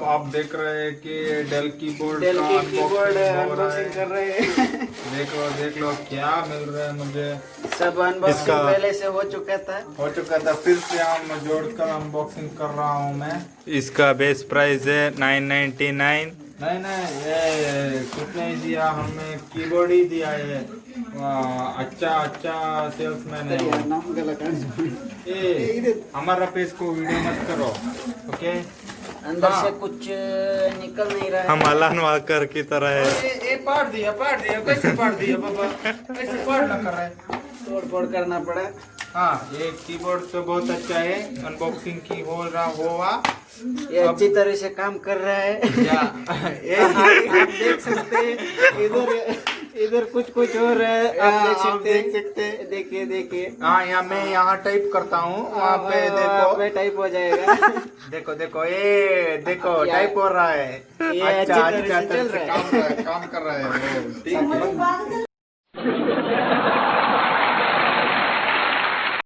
अब आप देख रहे हैं कि डेल कीबोर्ड डेल का की कीबोर्ड अनबॉक्सिंग अनबॉक्सिंग कर रहे हैं। देख लो क्या मिल रहा है मुझे। सब अनबॉक्सिंग इसका- पहले से हो चुका था। फिर से हम जोड़कर अनबॉक्सिंग कर रहा हूँ मैं। इसका बेस प्राइस है 999। नहीं ये कुछ नहीं दिया, हमें कीबोर्ड ही दिया है। अच्छा सेल्समैन है वो। ये हमारा पेज को वीडियो मत करो, ओके। अंदर हाँ। से कुछ निकल नहीं रहा है। हम अलान वाकर की तरह है। ये पाड़ दिया कैसे पाड़ दिया बाबा, कैसे पाड़ ना कर रहा है। तोड़ फोड़ करना पड़ा। हाँ ये कीबोर्ड तो बहुत अच्छा है, अनबॉक्सिंग की हो रहा हुआ। ये अच्छी तरह से काम कर रहा है। या आप देख सकते हैं इधर कुछ हो रहा है। आप देख सकते हैं। देखिए हाँ मैं यहाँ टाइप करता हूँ, वहाँ पे देखो टाइप हो जाएगा। देखो ये देखो टाइप हो रहा है। ये अच्छा अच्छी तरह से चल तरह से रहा है। काम कर रहा है वो, ठीक है।